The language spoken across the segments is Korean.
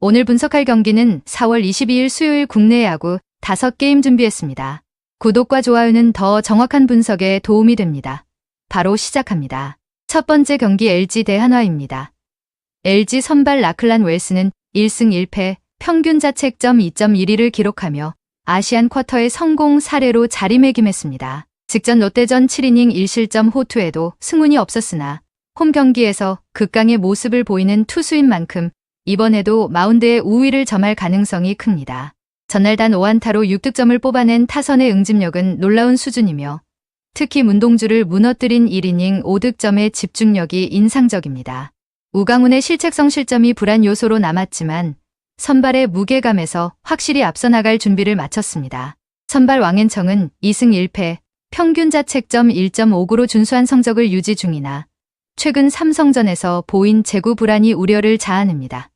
오늘 분석할 경기는 4월 22일 수요일 국내 야구 5게임 준비했습니다. 구독과 좋아요는 더 정확한 분석에 도움이 됩니다. 바로 시작합니다. 첫 번째 경기 LG 대 한화입니다. LG 선발 라클란 웰스는 1승 1패, 평균 자책점 2.12를 기록하며 아시안 쿼터의 성공 사례로 자리매김했습니다. 직전 롯데전 7이닝 1실점 호투에도 승운이 없었으나 홈 경기에서 극강의 모습을 보이는 투수인 만큼 이번에도 마운드에 우위를 점할 가능성이 큽니다. 전날 단 5안타로 6득점을 뽑아낸 타선의 응집력은 놀라운 수준이며 특히 문동주를 무너뜨린 1이닝 5득점의 집중력이 인상적입니다. 우강훈의 실책성 실점이 불안 요소로 남았지만 선발의 무게감에서 확실히 앞서 나갈 준비를 마쳤습니다. 선발 왕앤청은 2승 1패, 평균 자책점 1.59로 준수한 성적을 유지 중이나 최근 삼성전에서 보인 제구 불안이 우려를 자아냅니다.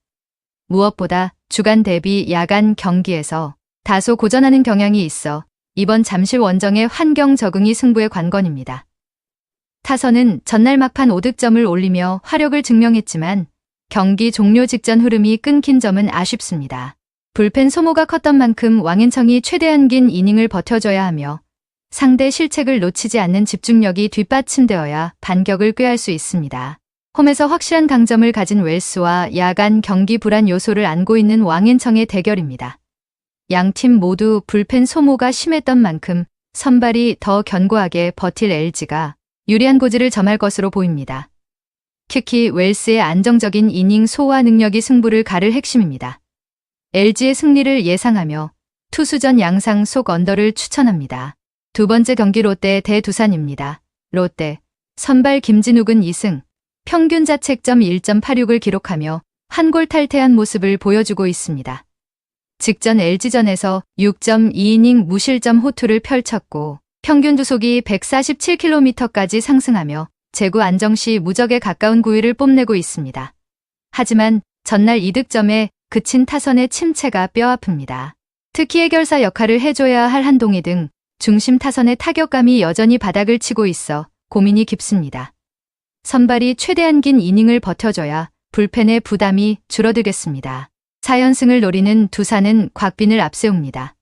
무엇보다 주간 대비 야간 경기에서 다소 고전하는 경향이 있어 이번 잠실 원정의 환경 적응이 승부의 관건입니다. 타선은 전날 막판 5득점을 올리며 화력을 증명했지만 경기 종료 직전 흐름이 끊긴 점은 아쉽습니다. 불펜 소모가 컸던 만큼 왕앤청이 최대한 긴 이닝을 버텨줘야 하며 상대 실책을 놓치지 않는 집중력이 뒷받침되어야 반격을 꾀할 수 있습니다. 홈에서 확실한 강점을 가진 웰스와 야간 경기 불안 요소를 안고 있는 왕앤청의 대결입니다. 양팀 모두 불펜 소모가 심했던 만큼 선발이 더 견고하게 버틸 LG가 유리한 고지를 점할 것으로 보입니다. 특히 웰스의 안정적인 이닝 소화 능력이 승부를 가를 핵심입니다. LG의 승리를 예상하며 투수전 양상 속 언더를 추천합니다. 두 번째 경기 롯데 대 두산입니다. 롯데 선발 김진욱은 2승, 평균 자책점 1.86을 기록하며 한 골 탈퇴한 모습을 보여주고 있습니다. 직전 LG전에서 6.2이닝 무실점 호투를 펼쳤고 평균 두속이 147km까지 상승하며 제구 안정 시 무적에 가까운 구위를 뽐내고 있습니다. 하지만 전날 2득점에 그친 타선의 침체가 뼈아픕니다. 특히 해결사 역할을 해줘야 할 한동희 등 중심 타선의 타격감이 여전히 바닥을 치고 있어 고민이 깊습니다. 선발이 최대한 긴 이닝을 버텨줘야 불펜의 부담이 줄어들겠습니다. 4연승을 노리는 두산은 곽빈을 앞세웁니다.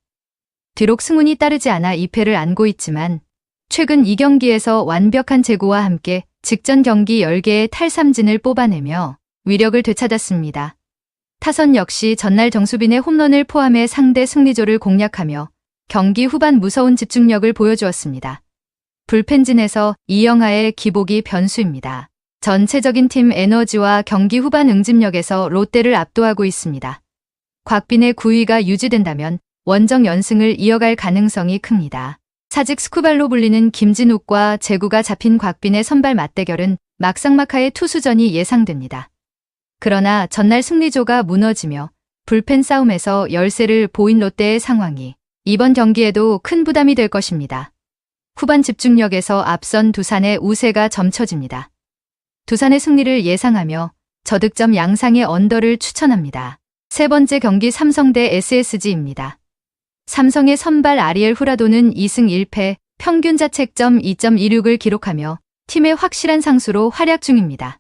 비록 승운이 따르지 않아 2패를 안고 있지만 최근 2경기에서 완벽한 제구와 함께 직전 경기 10개의 탈삼진을 뽑아내며 위력을 되찾았습니다. 타선 역시 전날 정수빈의 홈런을 포함해 상대 승리조를 공략하며 경기 후반 무서운 집중력을 보여주었습니다. 불펜진에서 이영하의 기복이 변수입니다. 전체적인 팀 에너지와 경기 후반 응집력에서 롯데를 압도하고 있습니다. 곽빈의 9위가 유지된다면 원정 연승을 이어갈 가능성이 큽니다. 사직 스쿠발로 불리는 김진욱과 제구가 잡힌 곽빈의 선발 맞대결은 막상막하의 투수전이 예상됩니다. 그러나 전날 승리조가 무너지며 불펜 싸움에서 열세를 보인 롯데의 상황이 이번 경기에도 큰 부담이 될 것입니다. 후반 집중력에서 앞선 두산의 우세가 점쳐집니다. 두산의 승리를 예상하며 저득점 양상의 언더를 추천합니다. 세 번째 경기 삼성 대 SSG입니다. 삼성의 선발 아리엘 후라도는 2승 1패, 평균 자책점 2.26을 기록하며 팀의 확실한 상수로 활약 중입니다.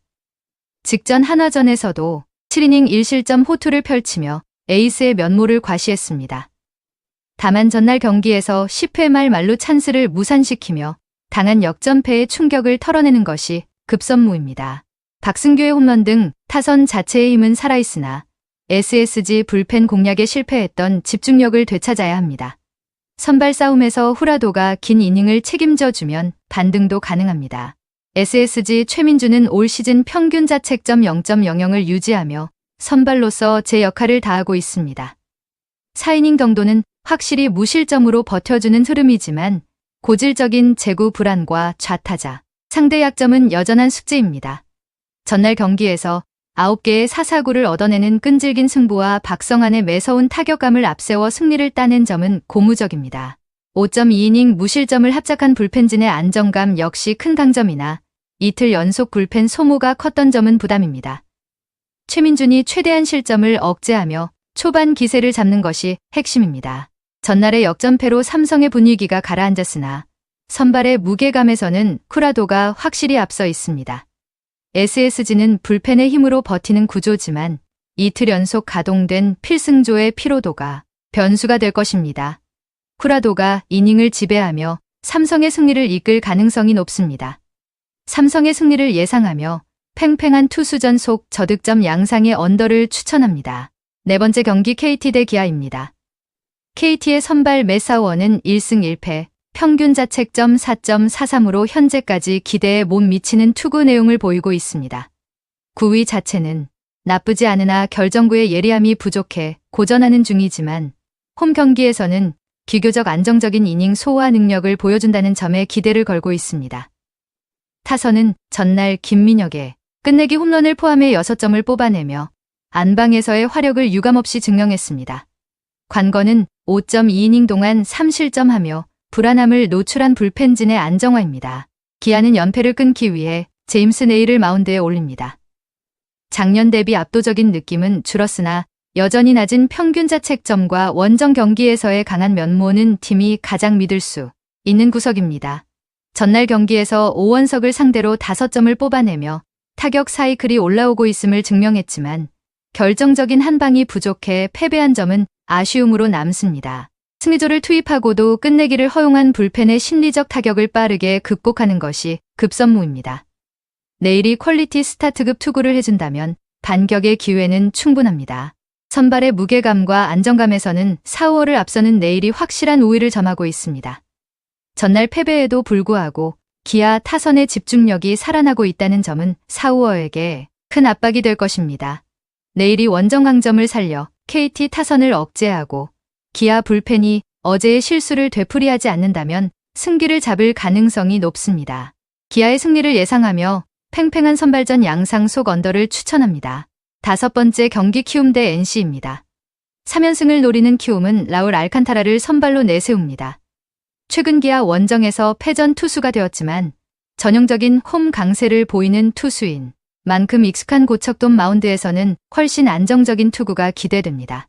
직전 한화전에서도 7이닝 1실점 호투를 펼치며 에이스의 면모를 과시했습니다. 다만 전날 경기에서 10회 말 만루 찬스를 무산시키며 당한 역전패의 충격을 털어내는 것이 급선무입니다. 박승규의 홈런 등 타선 자체의 힘은 살아있으나 SSG 불펜 공략에 실패했던 집중력을 되찾아야 합니다. 선발 싸움에서 후라도가 긴 이닝을 책임져주면 반등도 가능합니다. SSG 최민주는 올 시즌 평균 자책점 0.00을 유지하며 선발로서 제 역할을 다하고 있습니다. 4이닝 정도는 확실히 무실점으로 버텨주는 흐름이지만 고질적인 제구 불안과 좌타자, 상대 약점은 여전한 숙제입니다. 전날 경기에서 9개의 사사구를 얻어내는 끈질긴 승부와 박성환의 매서운 타격감을 앞세워 승리를 따낸 점은 고무적입니다. 5.2이닝 무실점을 합작한 불펜진의 안정감 역시 큰 강점이나 이틀 연속 불펜 소모가 컸던 점은 부담입니다. 최민준이 최대한 실점을 억제하며 초반 기세를 잡는 것이 핵심입니다. 전날의 역전패로 삼성의 분위기가 가라앉았으나 선발의 무게감에서는 쿠라도가 확실히 앞서 있습니다. SSG는 불펜의 힘으로 버티는 구조지만 이틀 연속 가동된 필승조의 피로도가 변수가 될 것입니다. 쿠라도가 이닝을 지배하며 삼성의 승리를 이끌 가능성이 높습니다. 삼성의 승리를 예상하며 팽팽한 투수전 속 저득점 양상의 언더를 추천합니다. 네 번째 경기 KT 대 기아입니다. KT의 선발 메사워는 1승 1패, 평균 자책점 4.43으로 현재까지 기대에 못 미치는 투구 내용을 보이고 있습니다. 구위 자체는 나쁘지 않으나 결정구의 예리함이 부족해 고전하는 중이지만 홈 경기에서는 비교적 안정적인 이닝 소화 능력을 보여준다는 점에 기대를 걸고 있습니다. 타선은 전날 김민혁의 끝내기 홈런을 포함해 6점을 뽑아내며 안방에서의 화력을 유감없이 증명했습니다. 관건은 5.2이닝 동안 3실점하며 불안함을 노출한 불펜진의 안정화입니다. 기아는 연패를 끊기 위해 제임스 네일을 마운드에 올립니다. 작년 대비 압도적인 느낌은 줄었으나 여전히 낮은 평균 자책점과 원정 경기에서의 강한 면모는 팀이 가장 믿을 수 있는 구석입니다. 전날 경기에서 오원석을 상대로 5점을 뽑아내며 타격 사이클이 올라오고 있음을 증명했지만 결정적인 한 방이 부족해 패배한 점은 아쉬움으로 남습니다. 승리조를 투입하고도 끝내기를 허용한 불펜의 심리적 타격을 빠르게 극복하는 것이 급선무입니다. 내일이 퀄리티 스타트급 투구를 해준다면 반격의 기회는 충분합니다. 선발의 무게감과 안정감에서는 4-5월을 앞서는 내일이 확실한 우위를 점하고 있습니다. 전날 패배에도 불구하고 기아 타선의 집중력이 살아나고 있다는 점은 4-5월에게 큰 압박이 될 것입니다. 내일이 원정 강점을 살려 KT 타선을 억제하고 기아 불펜이 어제의 실수를 되풀이하지 않는다면 승기를 잡을 가능성이 높습니다. 기아의 승리를 예상하며 팽팽한 선발전 양상 속 언더를 추천합니다. 5번째 경기 키움 대 NC입니다. 3연승을 노리는 키움은 라울 알칸타라를 선발로 내세웁니다. 최근 기아 원정에서 패전 투수가 되었지만 전형적인 홈 강세를 보이는 투수인 만큼 익숙한 고척돔 마운드에서는 훨씬 안정적인 투구가 기대됩니다.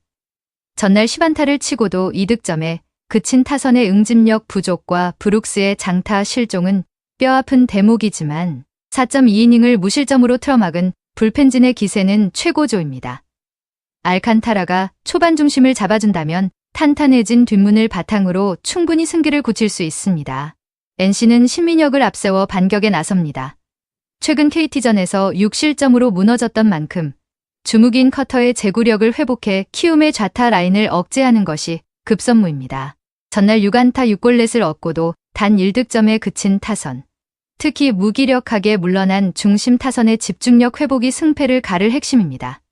전날 10안타를 치고도 2득점에 그친 타선의 응집력 부족과 브룩스의 장타 실종은 뼈아픈 대목이지만 4.2이닝을 무실점으로 틀어막은 불펜진의 기세는 최고조입니다. 알칸타라가 초반 중심을 잡아준다면 탄탄해진 뒷문을 바탕으로 충분히 승기를 굳힐 수 있습니다. NC는 신민혁을 앞세워 반격에 나섭니다. 최근 KT전에서 6실점으로 무너졌던 만큼 주무기인 커터의 제구력을 회복해 키움의 좌타 라인을 억제하는 것이 급선무입니다. 전날 6안타 6골넷을 얻고도 단 1득점에 그친 타선. 특히 무기력하게 물러난 중심 타선의 집중력 회복이 승패를 가를 핵심입니다.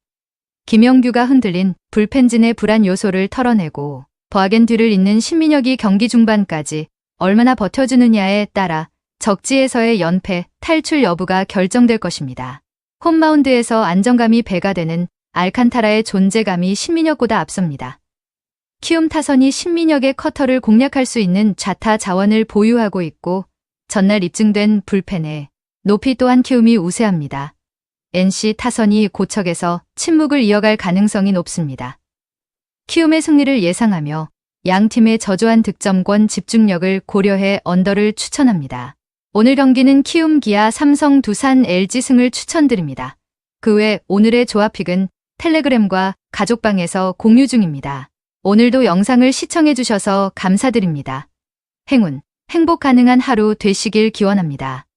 김영규가 흔들린 불펜진의 불안 요소를 털어내고 버하겐 뒤를 잇는 신민혁이 경기 중반까지 얼마나 버텨주느냐에 따라 적지에서의 연패, 탈출 여부가 결정될 것입니다. 홈마운드에서 안정감이 배가 되는 알칸타라의 존재감이 신민혁보다 앞섭니다. 키움 타선이 신민혁의 커터를 공략할 수 있는 좌타 자원을 보유하고 있고 전날 입증된 불펜의 높이 또한 키움이 우세합니다. NC 타선이 고척에서 침묵을 이어갈 가능성이 높습니다. 키움의 승리를 예상하며 양팀의 저조한 득점권 집중력을 고려해 언더를 추천합니다. 오늘 경기는 키움, 기아, 삼성, 두산, LG 승을 추천드립니다. 그 외 오늘의 조합픽은 텔레그램과 가족방에서 공유 중입니다. 오늘도 영상을 시청해주셔서 감사드립니다. 행운, 행복 가능한 하루 되시길 기원합니다.